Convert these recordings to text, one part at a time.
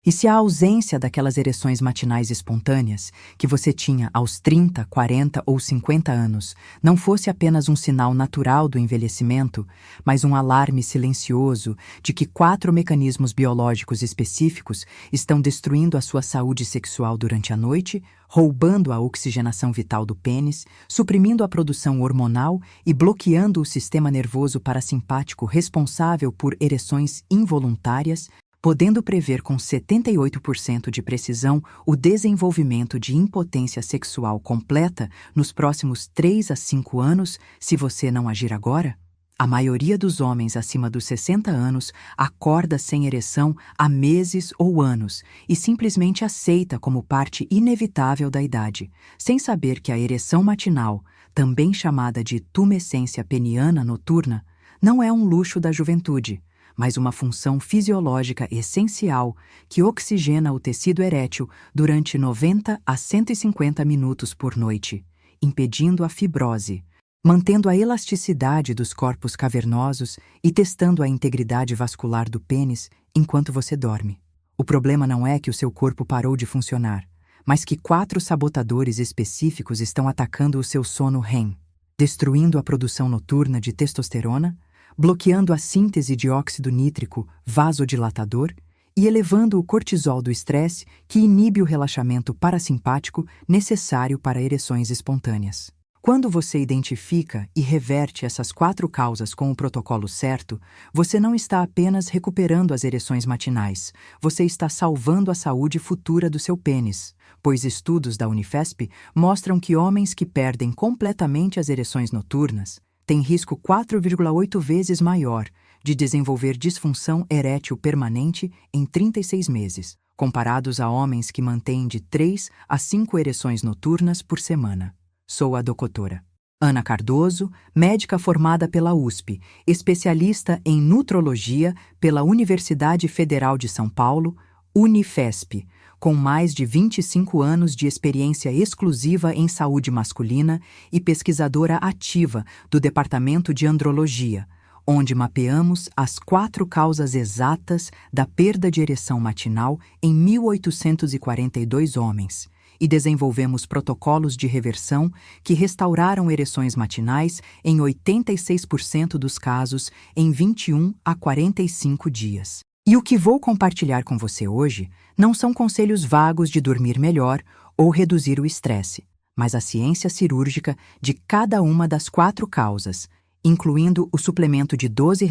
E se a ausência daquelas ereções matinais espontâneas que você tinha aos 30, 40 ou 50 anos não fosse apenas um sinal natural do envelhecimento, mas um alarme silencioso de que 4 mecanismos biológicos específicos estão destruindo a sua saúde sexual durante a noite, roubando a oxigenação vital do pênis, suprimindo a produção hormonal e bloqueando o sistema nervoso parasimpático responsável por ereções involuntárias, podendo prever com 78% de precisão o desenvolvimento de impotência sexual completa nos próximos 3 a 5 anos se você não agir agora? A maioria dos homens acima dos 60 anos acorda sem ereção há meses ou anos e simplesmente aceita como parte inevitável da idade, sem saber que a ereção matinal, também chamada de tumescência peniana noturna, não é um luxo da juventude, mas uma função fisiológica essencial que oxigena o tecido erétil durante 90 a 150 minutos por noite, impedindo a fibrose, mantendo a elasticidade dos corpos cavernosos e testando a integridade vascular do pênis enquanto você dorme. O problema não é que o seu corpo parou de funcionar, mas que 4 sabotadores específicos estão atacando o seu sono REM, destruindo a produção noturna de testosterona, bloqueando a síntese de óxido nítrico vasodilatador e elevando o cortisol do estresse que inibe o relaxamento parasimpático necessário para ereções espontâneas. Quando você identifica e reverte essas 4 causas com o protocolo certo, você não está apenas recuperando as ereções matinais, você está salvando a saúde futura do seu pênis, pois estudos da Unifesp mostram que homens que perdem completamente as ereções noturnas têm risco 4,8 vezes maior de desenvolver disfunção erétil permanente em 36 meses, comparados a homens que mantêm de 3 a 5 ereções noturnas por semana. Sou a doutora Ana Cardoso, médica formada pela USP, especialista em nutrologia pela Universidade Federal de São Paulo, Unifesp, com mais de 25 anos de experiência exclusiva em saúde masculina e pesquisadora ativa do Departamento de Andrologia, onde mapeamos as 4 causas exatas da perda de ereção matinal em 1.842 homens, e desenvolvemos protocolos de reversão que restauraram ereções matinais em 86% dos casos em 21 a 45 dias. E o que vou compartilhar com você hoje não são conselhos vagos de dormir melhor ou reduzir o estresse, mas a ciência cirúrgica de cada uma das 4 causas, incluindo o suplemento de R$ 12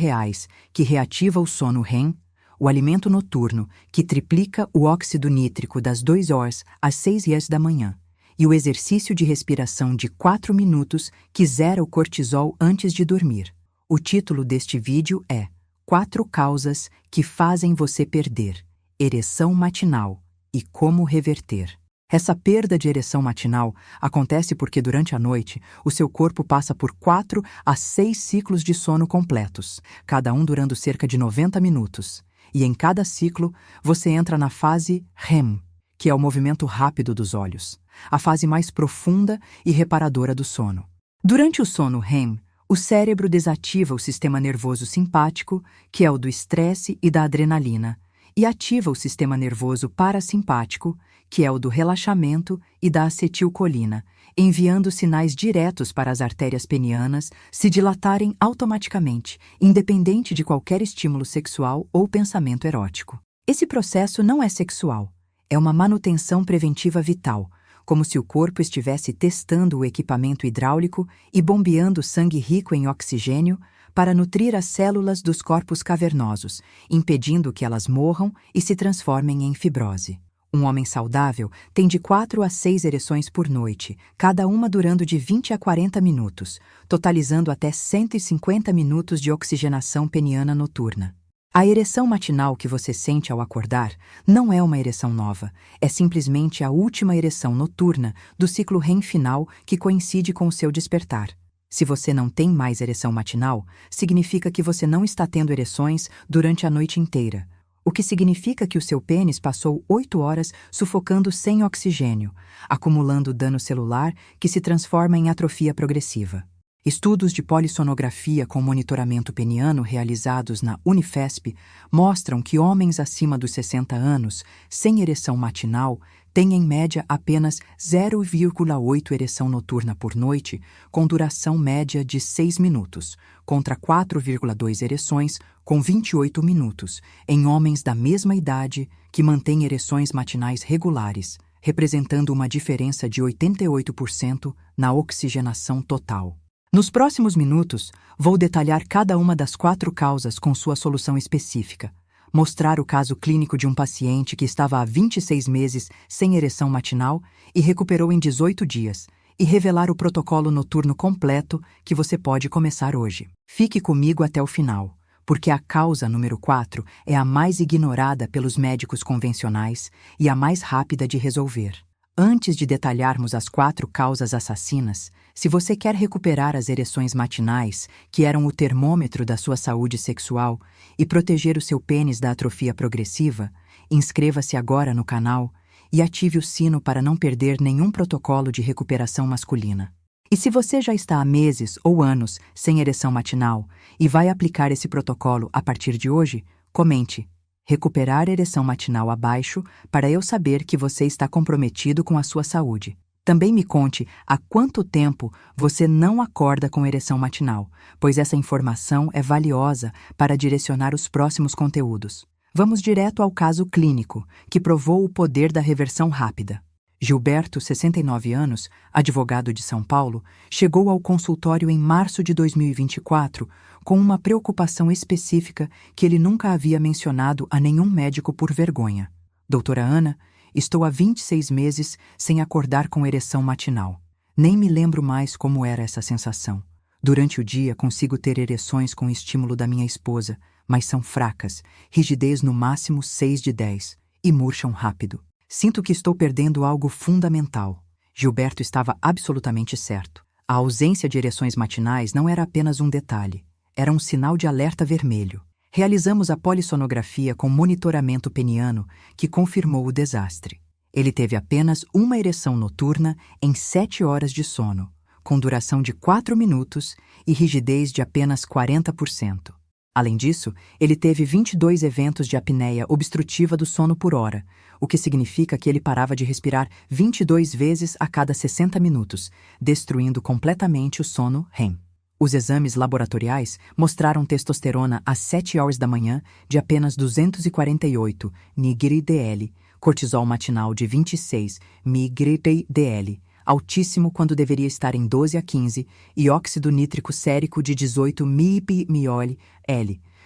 que reativa o sono REM, o alimento noturno que triplica o óxido nítrico das 2 horas às 6 horas da manhã, e o exercício de respiração de 4 minutos que zera o cortisol antes de dormir. O título deste vídeo é 4 causas que fazem você perder ereção matinal e como reverter. Essa perda de ereção matinal acontece porque durante a noite o seu corpo passa por 4 a 6 ciclos de sono completos, cada um durando cerca de 90 minutos. E em cada ciclo você entra na fase REM, que é o movimento rápido dos olhos, a fase mais profunda e reparadora do sono. Durante o sono REM, o cérebro desativa o sistema nervoso simpático, que é o do estresse e da adrenalina, e ativa o sistema nervoso parasimpático, que é o do relaxamento e da acetilcolina, enviando sinais diretos para as artérias penianas se dilatarem automaticamente, independente de qualquer estímulo sexual ou pensamento erótico. Esse processo não é sexual, é uma manutenção preventiva vital, como se o corpo estivesse testando o equipamento hidráulico e bombeando sangue rico em oxigênio para nutrir as células dos corpos cavernosos, impedindo que elas morram e se transformem em fibrose. Um homem saudável tem de 4 a 6 ereções por noite, cada uma durando de 20 a 40 minutos, totalizando até 150 minutos de oxigenação peniana noturna. A ereção matinal que você sente ao acordar não é uma ereção nova, é simplesmente a última ereção noturna do ciclo REM final que coincide com o seu despertar. Se você não tem mais ereção matinal, significa que você não está tendo ereções durante a noite inteira, o que significa que o seu pênis passou 8 horas sufocando sem oxigênio, acumulando dano celular que se transforma em atrofia progressiva. Estudos de polissonografia com monitoramento peniano realizados na Unifesp mostram que homens acima dos 60 anos, sem ereção matinal, têm em média apenas 0,8 ereção noturna por noite, com duração média de 6 minutos, contra 4,2 ereções com 28 minutos, em homens da mesma idade que mantêm ereções matinais regulares, representando uma diferença de 88% na oxigenação total. Nos próximos minutos, vou detalhar cada uma das 4 causas com sua solução específica, mostrar o caso clínico de um paciente que estava há 26 meses sem ereção matinal e recuperou em 18 dias, e revelar o protocolo noturno completo que você pode começar hoje. Fique comigo até o final, porque a causa número 4 é a mais ignorada pelos médicos convencionais e a mais rápida de resolver. Antes de detalharmos as 4 causas assassinas, se você quer recuperar as ereções matinais, que eram o termômetro da sua saúde sexual, e proteger o seu pênis da atrofia progressiva, inscreva-se agora no canal e ative o sino para não perder nenhum protocolo de recuperação masculina. E se você já está há meses ou anos sem ereção matinal e vai aplicar esse protocolo a partir de hoje, comente "recuperar ereção matinal" abaixo para eu saber que você está comprometido com a sua saúde. Também me conte há quanto tempo você não acorda com ereção matinal, pois essa informação é valiosa para direcionar os próximos conteúdos. Vamos direto ao caso clínico, que provou o poder da reversão rápida. Gilberto, 69 anos, advogado de São Paulo, chegou ao consultório em março de 2024 com uma preocupação específica que ele nunca havia mencionado a nenhum médico por vergonha. Doutora Ana, estou há 26 meses sem acordar com ereção matinal. Nem me lembro mais como era essa sensação. Durante o dia consigo ter ereções com estímulo da minha esposa, mas são fracas, rigidez no máximo 6 de 10, e murcham rápido. Sinto que estou perdendo algo fundamental. Gilberto estava absolutamente certo. A ausência de ereções matinais não era apenas um detalhe, era um sinal de alerta vermelho. Realizamos a polissonografia com monitoramento peniano que confirmou o desastre. Ele teve apenas uma ereção noturna em 7 horas de sono, com duração de 4 minutos e rigidez de apenas 40%. Além disso, ele teve 22 eventos de apneia obstrutiva do sono por hora, o que significa que ele parava de respirar 22 vezes a cada 60 minutos, destruindo completamente o sono REM. Os exames laboratoriais mostraram testosterona às 7 horas da manhã de apenas 248 mg/dl, cortisol matinal de 26 mg/dl, altíssimo quando deveria estar em 12 a 15, e óxido nítrico sérico de 18 mg/mol,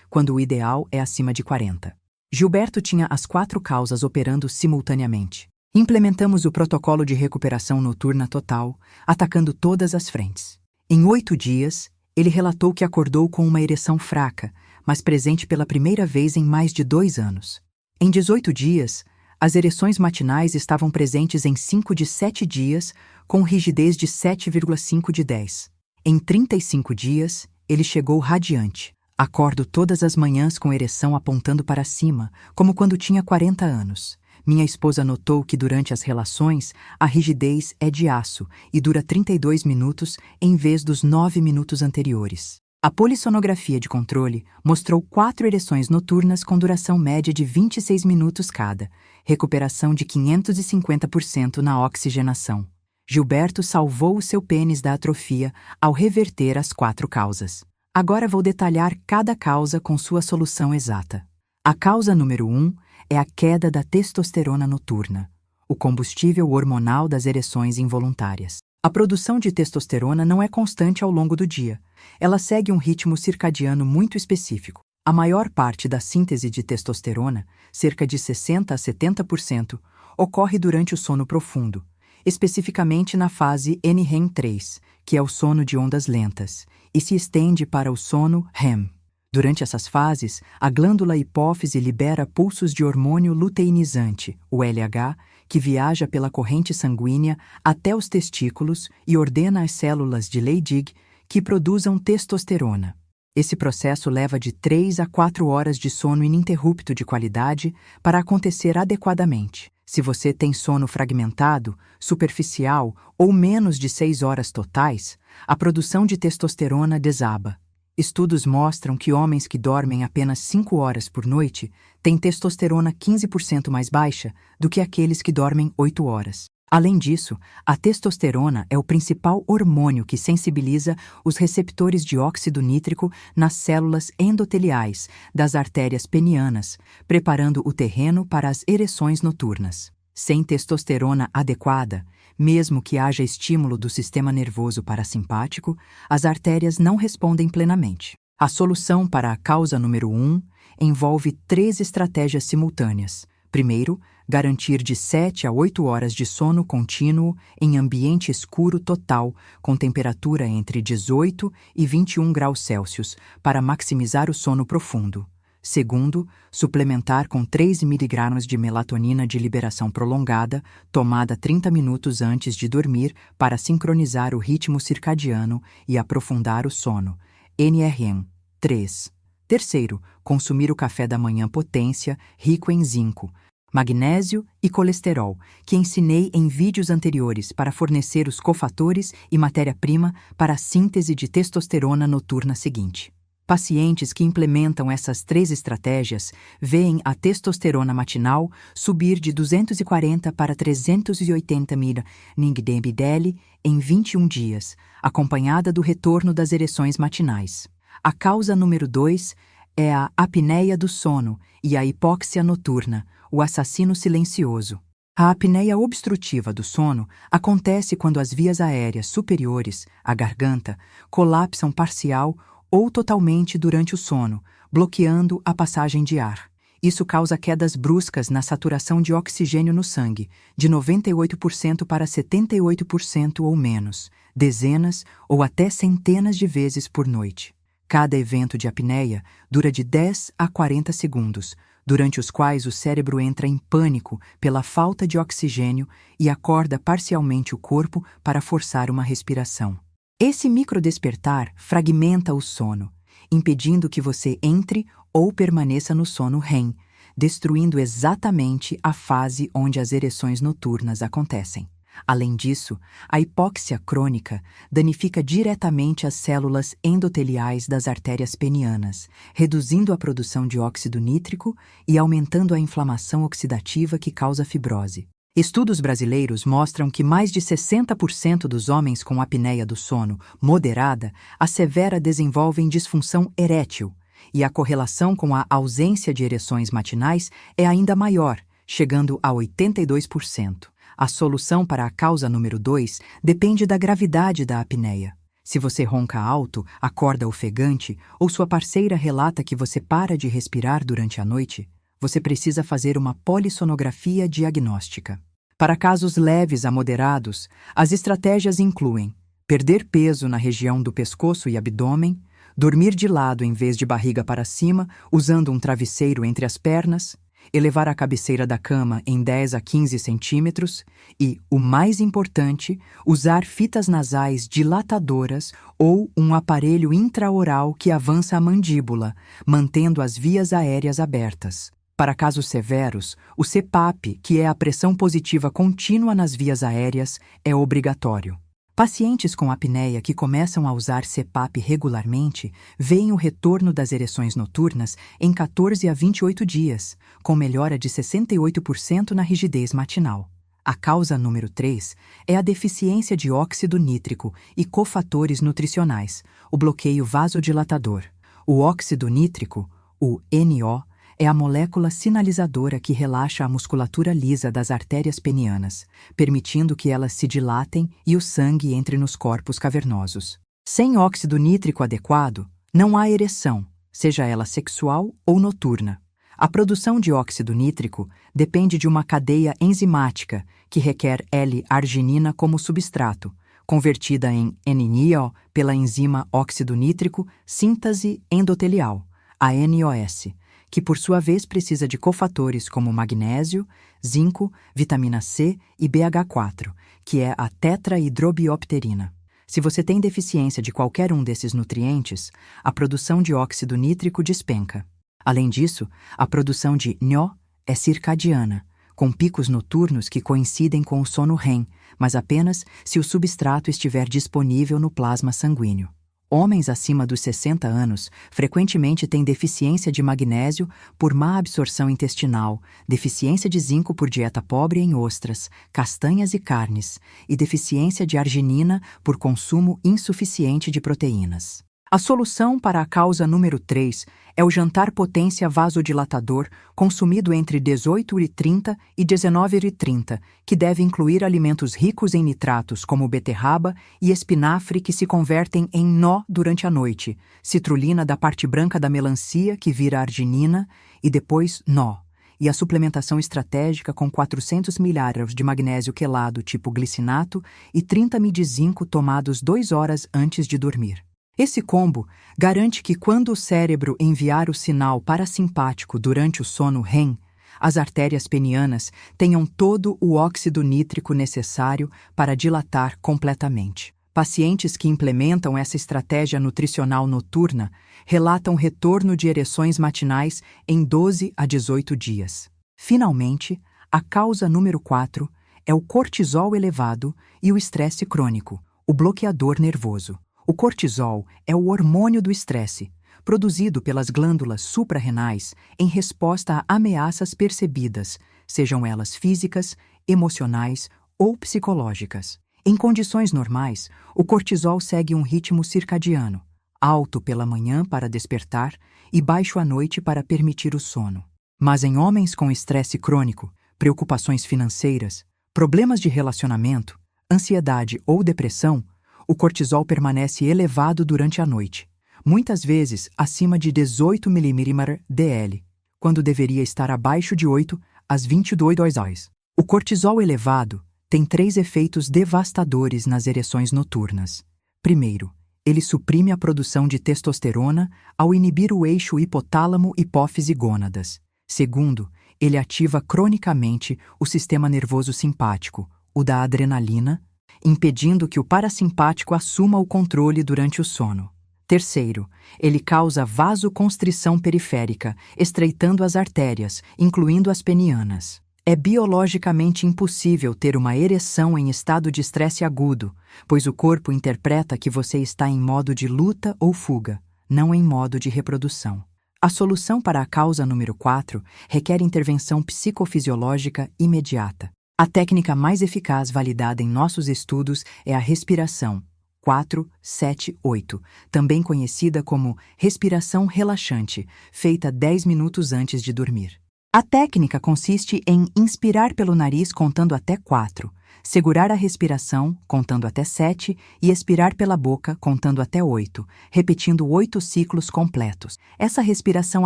quando o ideal é acima de 40. Gilberto tinha as 4 causas operando simultaneamente. Implementamos o protocolo de recuperação noturna total, atacando todas as frentes. Em 8 dias, ele relatou que acordou com uma ereção fraca, mas presente pela primeira vez em mais de 2 anos. Em 18 dias, as ereções matinais estavam presentes em 5 de 7 dias, com rigidez de 7,5 de 10. Em 35 dias, ele chegou radiante. Acordo todas as manhãs com ereção apontando para cima, como quando tinha 40 anos. Minha esposa notou que durante as relações, a rigidez é de aço e dura 32 minutos em vez dos 9 minutos anteriores. A polissonografia de controle mostrou 4 ereções noturnas com duração média de 26 minutos cada, recuperação de 550% na oxigenação. Gilberto salvou o seu pênis da atrofia ao reverter as 4 causas. Agora vou detalhar cada causa com sua solução exata. A causa número 1 é a queda da testosterona noturna, o combustível hormonal das ereções involuntárias. A produção de testosterona não é constante ao longo do dia. Ela segue um ritmo circadiano muito específico. A maior parte da síntese de testosterona, cerca de 60 a 70%, ocorre durante o sono profundo, especificamente na fase NREM3, que é o sono de ondas lentas, e se estende para o sono REM. Durante essas fases, a glândula hipófise libera pulsos de hormônio luteinizante, o LH, que viaja pela corrente sanguínea até os testículos e ordena às células de Leydig que produzam testosterona. Esse processo leva de 3 a 4 horas de sono ininterrupto de qualidade para acontecer adequadamente. Se você tem sono fragmentado, superficial ou menos de 6 horas totais, a produção de testosterona desaba. Estudos mostram que homens que dormem apenas 5 horas por noite têm testosterona 15% mais baixa do que aqueles que dormem 8 horas. Além disso, a testosterona é o principal hormônio que sensibiliza os receptores de óxido nítrico nas células endoteliais das artérias penianas, preparando o terreno para as ereções noturnas. Sem testosterona adequada, mesmo que haja estímulo do sistema nervoso parasimpático, as artérias não respondem plenamente. A solução para a causa número 1 envolve 3 estratégias simultâneas. Primeiro, garantir de 7 a 8 horas de sono contínuo em ambiente escuro total, com temperatura entre 18 e 21 graus Celsius, para maximizar o sono profundo. Segundo, suplementar com 3 mg de melatonina de liberação prolongada, tomada 30 minutos antes de dormir para sincronizar o ritmo circadiano e aprofundar o sono. NRM 3. Terceiro, consumir o café da manhã potência, rico em zinco, magnésio e colesterol, que ensinei em vídeos anteriores para fornecer os cofatores e matéria-prima para a síntese de testosterona noturna seguinte. Pacientes que implementam essas 3 estratégias veem a testosterona matinal subir de 240 para 380 mg/dL em 21 dias, acompanhada do retorno das ereções matinais. A causa número 2 é a apneia do sono e a hipóxia noturna, o assassino silencioso. A apneia obstrutiva do sono acontece quando as vias aéreas superiores, a garganta, colapsam parcial ou totalmente durante o sono, bloqueando a passagem de ar. Isso causa quedas bruscas na saturação de oxigênio no sangue, de 98% para 78% ou menos, dezenas ou até centenas de vezes por noite. Cada evento de apneia dura de 10 a 40 segundos, durante os quais o cérebro entra em pânico pela falta de oxigênio e acorda parcialmente o corpo para forçar uma respiração. Esse microdespertar fragmenta o sono, impedindo que você entre ou permaneça no sono REM, destruindo exatamente a fase onde as ereções noturnas acontecem. Além disso, a hipóxia crônica danifica diretamente as células endoteliais das artérias penianas, reduzindo a produção de óxido nítrico e aumentando a inflamação oxidativa que causa fibrose. Estudos brasileiros mostram que mais de 60% dos homens com apneia do sono moderada a severa desenvolvem disfunção erétil, e a correlação com a ausência de ereções matinais é ainda maior, chegando a 82%. A solução para a causa número 2 depende da gravidade da apneia. Se você ronca alto, acorda ofegante ou sua parceira relata que você para de respirar durante a noite, você precisa fazer uma polissonografia diagnóstica. Para casos leves a moderados, as estratégias incluem perder peso na região do pescoço e abdômen, dormir de lado em vez de barriga para cima, usando um travesseiro entre as pernas, elevar a cabeceira da cama em 10 a 15 centímetros e, o mais importante, usar fitas nasais dilatadoras ou um aparelho intraoral que avança a mandíbula, mantendo as vias aéreas abertas. Para casos severos, o CPAP, que é a pressão positiva contínua nas vias aéreas, é obrigatório. Pacientes com apneia que começam a usar CPAP regularmente veem o retorno das ereções noturnas em 14 a 28 dias, com melhora de 68% na rigidez matinal. A causa número 3 é a deficiência de óxido nítrico e cofatores nutricionais, o bloqueio vasodilatador. O óxido nítrico, o NO, é a molécula sinalizadora que relaxa a musculatura lisa das artérias penianas, permitindo que elas se dilatem e o sangue entre nos corpos cavernosos. Sem óxido nítrico adequado, não há ereção, seja ela sexual ou noturna. A produção de óxido nítrico depende de uma cadeia enzimática que requer L-arginina como substrato, convertida em NO pela enzima óxido nítrico síntase endotelial, a NOS, que por sua vez precisa de cofatores como magnésio, zinco, vitamina C e BH4, que é a tetrahidrobiopterina. Se você tem deficiência de qualquer um desses nutrientes, a produção de óxido nítrico despenca. Além disso, a produção de NO é circadiana, com picos noturnos que coincidem com o sono REM, mas apenas se o substrato estiver disponível no plasma sanguíneo. Homens acima dos 60 anos frequentemente têm deficiência de magnésio por má absorção intestinal, deficiência de zinco por dieta pobre em ostras, castanhas e carnes, e deficiência de arginina por consumo insuficiente de proteínas. A solução para a causa número 3 é o jantar potência vasodilatador consumido entre 18h30 e 19h30, que deve incluir alimentos ricos em nitratos como beterraba e espinafre que se convertem em NO durante a noite, citrulina da parte branca da melancia que vira arginina e depois NO, e a suplementação estratégica com 400 ml de magnésio quelado tipo glicinato e 30 ml de zinco tomados 2 horas antes de dormir. Esse combo garante que quando o cérebro enviar o sinal parasimpático durante o sono REM, as artérias penianas tenham todo o óxido nítrico necessário para dilatar completamente. Pacientes que implementam essa estratégia nutricional noturna relatam retorno de ereções matinais em 12 a 18 dias. Finalmente, a causa número 4 é o cortisol elevado e o estresse crônico, o bloqueador nervoso. O cortisol é o hormônio do estresse, produzido pelas glândulas suprarrenais em resposta a ameaças percebidas, sejam elas físicas, emocionais ou psicológicas. Em condições normais, o cortisol segue um ritmo circadiano, alto pela manhã para despertar e baixo à noite para permitir o sono. Mas em homens com estresse crônico, preocupações financeiras, problemas de relacionamento, ansiedade ou depressão, o cortisol permanece elevado durante a noite, muitas vezes acima de 18 mmHg, quando deveria estar abaixo de 8 às 22 horas. O cortisol elevado tem 3 efeitos devastadores nas ereções noturnas. Primeiro, ele suprime a produção de testosterona ao inibir o eixo hipotálamo-hipófise-gônadas. Segundo, ele ativa cronicamente o sistema nervoso simpático, o da adrenalina, impedindo que o parasimpático assuma o controle durante o sono. Terceiro, ele causa vasoconstrição periférica, estreitando as artérias, incluindo as penianas. É biologicamente impossível ter uma ereção em estado de estresse agudo, pois o corpo interpreta que você está em modo de luta ou fuga, não em modo de reprodução. A solução para a causa número 4 requer intervenção psicofisiológica imediata. A técnica mais eficaz validada em nossos estudos é a respiração 4-7-8, também conhecida como respiração relaxante, feita 10 minutos antes de dormir. A técnica consiste em inspirar pelo nariz contando até 4, segurar a respiração contando até 7 e expirar pela boca contando até 8, repetindo 8 ciclos completos. Essa respiração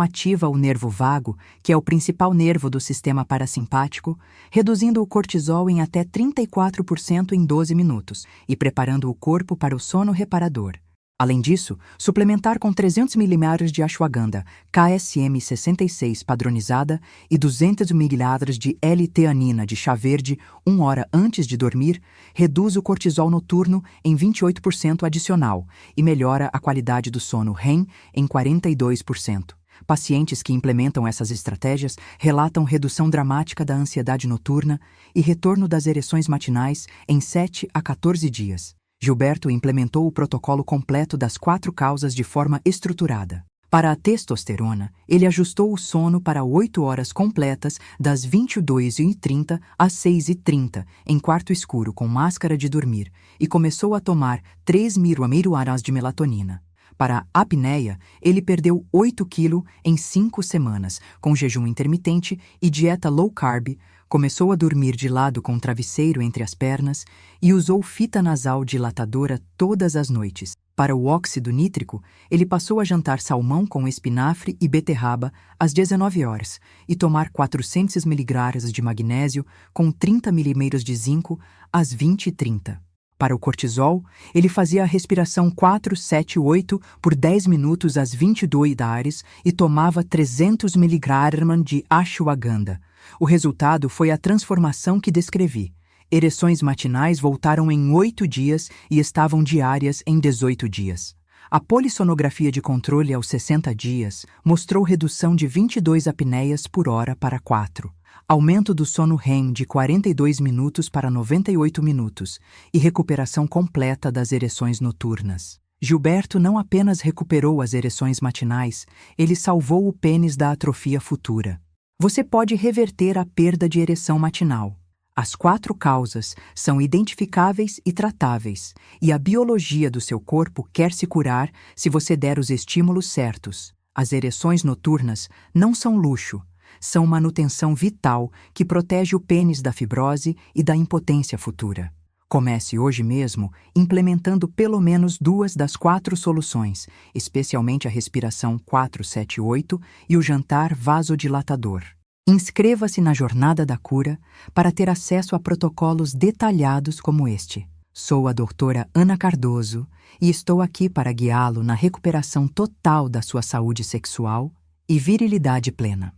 ativa o nervo vago, que é o principal nervo do sistema parasimpático, reduzindo o cortisol em até 34% em 12 minutos e preparando o corpo para o sono reparador. Além disso, suplementar com 300 ml de ashwagandha, KSM 66 padronizada e 200 ml de L-teanina de chá verde 1 hora antes de dormir reduz o cortisol noturno em 28% adicional e melhora a qualidade do sono REM em 42%. Pacientes que implementam essas estratégias relatam redução dramática da ansiedade noturna e retorno das ereções matinais em 7 a 14 dias. Gilberto implementou o protocolo completo das 4 causas de forma estruturada. Para a testosterona, ele ajustou o sono para 8 horas completas das 22h30 às 6h30, em quarto escuro com máscara de dormir, e começou a tomar 3 mg de melatonina. Para a apneia, ele perdeu 8 kg em 5 semanas, com jejum intermitente e dieta low carb, começou a dormir de lado com travesseiro entre as pernas e usou fita nasal dilatadora todas as noites. Para o óxido nítrico, ele passou a jantar salmão com espinafre e beterraba às 19 horas e tomar 400 mg de magnésio com 30 ml de zinco às 20h30. Para o cortisol, ele fazia a respiração 4-7-8 por 10 minutos às 22 horas e tomava 300 mg de ashwagandha. O resultado foi a transformação que descrevi. Ereções matinais voltaram em 8 dias e estavam diárias em 18 dias. A polissonografia de controle aos 60 dias mostrou redução de 22 apneias por hora para 4, aumento do sono REM de 42 minutos para 98 minutos e recuperação completa das ereções noturnas. Gilberto não apenas recuperou as ereções matinais, ele salvou o pênis da atrofia futura. Você pode reverter a perda de ereção matinal. As 4 causas são identificáveis e tratáveis, e a biologia do seu corpo quer se curar se você der os estímulos certos. As ereções noturnas não são luxo, são manutenção vital que protege o pênis da fibrose e da impotência futura. Comece hoje mesmo implementando pelo menos 2 das 4 soluções, especialmente a respiração 478 e o jantar vasodilatador. Inscreva-se na Jornada da Cura para ter acesso a protocolos detalhados como este. Sou a doutora Ana Cardoso e estou aqui para guiá-lo na recuperação total da sua saúde sexual e virilidade plena.